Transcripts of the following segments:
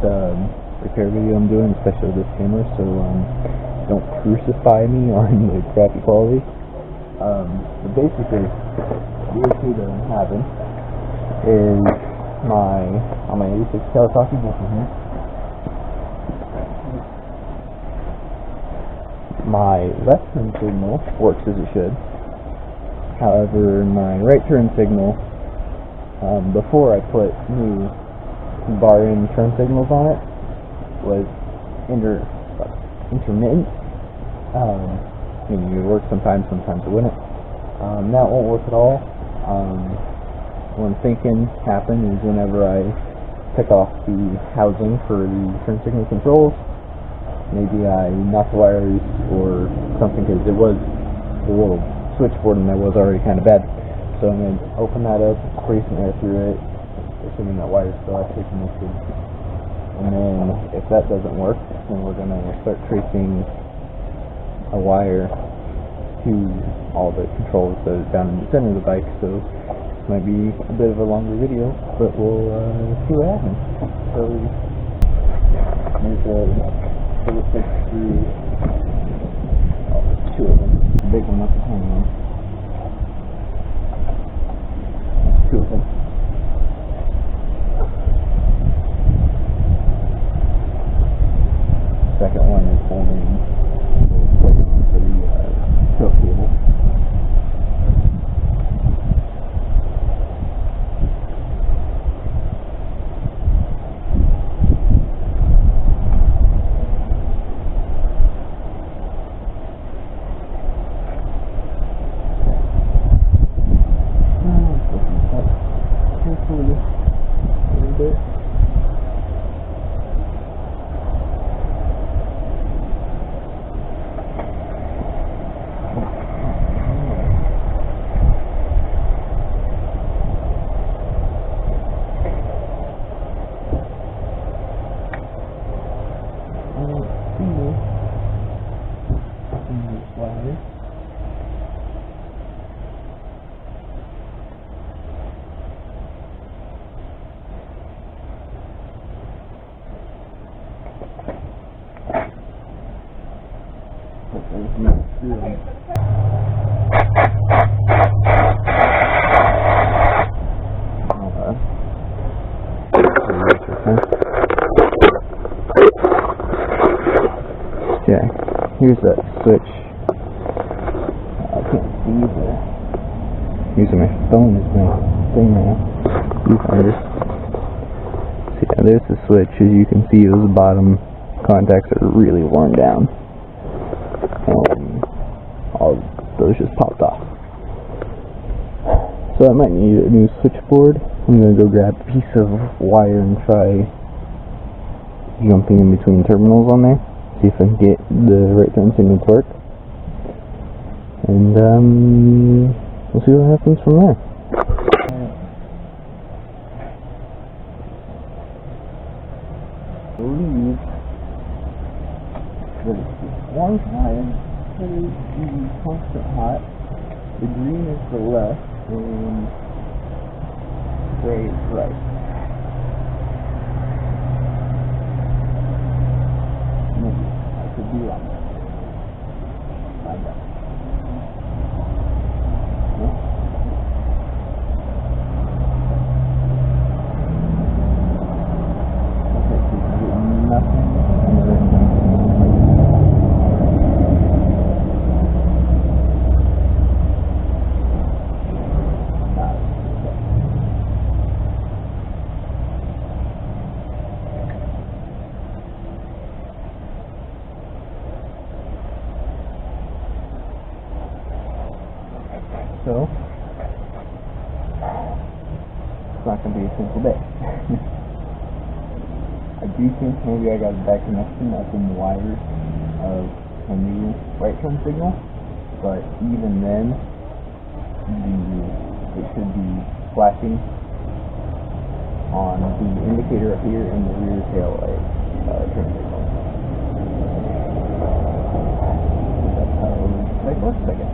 repair video I'm doing, especially this camera, so don't crucify me on the crappy quality. But basically, the issue that I'm having is on my 86 Kawasaki Vulcan here, my left turn signal works as it should. However, my right turn signal, before I put new bar-in turn signals on it, was intermittent. It would work sometimes it wouldn't. Now it won't work at all. What I'm thinking happened is whenever I took off the housing for the turn signal controls, maybe I knocked the wires or something, because it was the little switchboard and that was already kind of bad. So I'm going to open that up, spray some air through it, assuming that wire is still actually connected. And then if that doesn't work, then we're going to start tracing a wire to all the controls that are down in the center of the bike. So this might be a bit of a longer video, but we'll see what happens. So there's a screw, two of them, the big one, not the tiny one. Two of them. Second one is holding the plate on for the tilt cable. Carefully a little bit. Yeah, here's that switch. I can't see using my phone as my thing right now. Viewfinder. So yeah, there's the switch. As you can see, those bottom contacts are really worn down. All those just popped off. So I might need a new switchboard. I'm gonna go grab a piece of wire and try jumping in between terminals on there. See if I can get the right turn signal to work. And we'll see what happens from there. I believe that it's orange wire is the constant hot, the green is the left, and gray is right. Maybe I could be wrong. Find out. So, it's not going to be a simple day. I do think maybe I got a bad connection up in the wires of a new right turn signal, but even then, it should be flashing on the indicator up here in the rear tail light turn signal. That's how it works, I guess.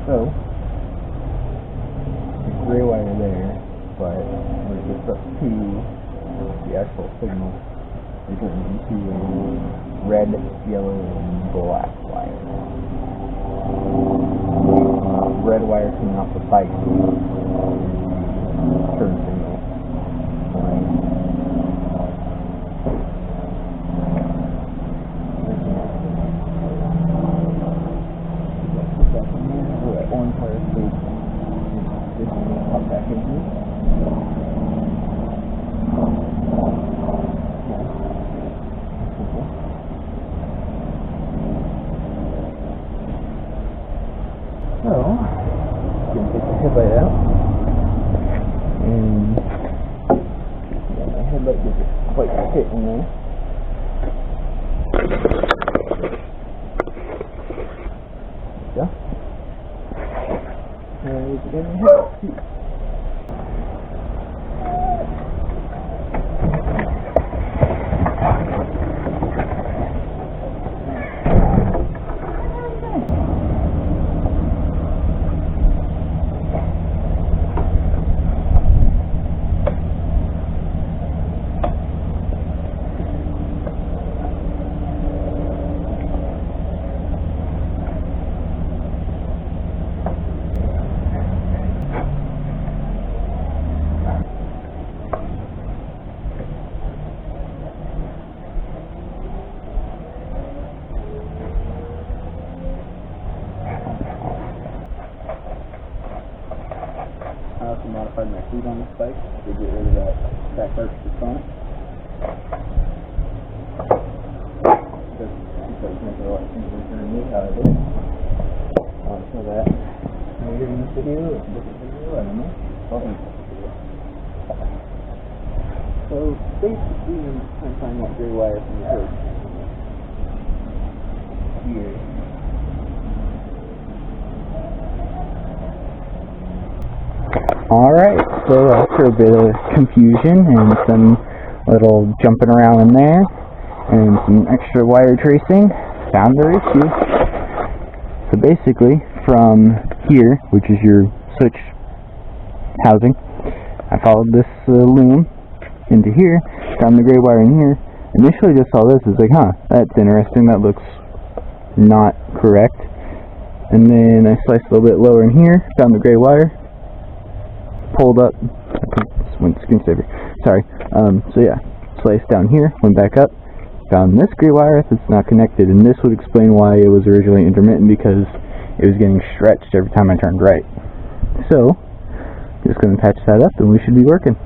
So, the gray wire there, but we're just up to the actual signal is written into a red, yellow, and black wire. Red wire coming off the pipe turn signal line. That orange wire stays this pop back in here. So, I'm going to take the headlight out, and my headlight doesn't quite fit in there. There we go. And we're going to head to I also modified my seat on this bike to get rid of that back arch that's on it. Because make it a lot easier for me how I do it. So that maybe in this video, it's a different video, I don't know. So basically I'm trying to find that gray wire from the hood. Here. Alright, so after a bit of confusion and some little jumping around in there and some extra wire tracing, found our issue. So basically, from here, which is your switch housing, I followed this loom into here, found the gray wire in here. Initially just saw this, it's like, huh, that's interesting, that looks not correct. And then I sliced a little bit lower in here, found the gray wire, pulled up, went screensaver, sorry, so yeah, sliced down here, went back up, found this gray wire that's not connected, and this would explain why it was originally intermittent, because it was getting stretched every time I turned right. So, just going to patch that up and we should be working.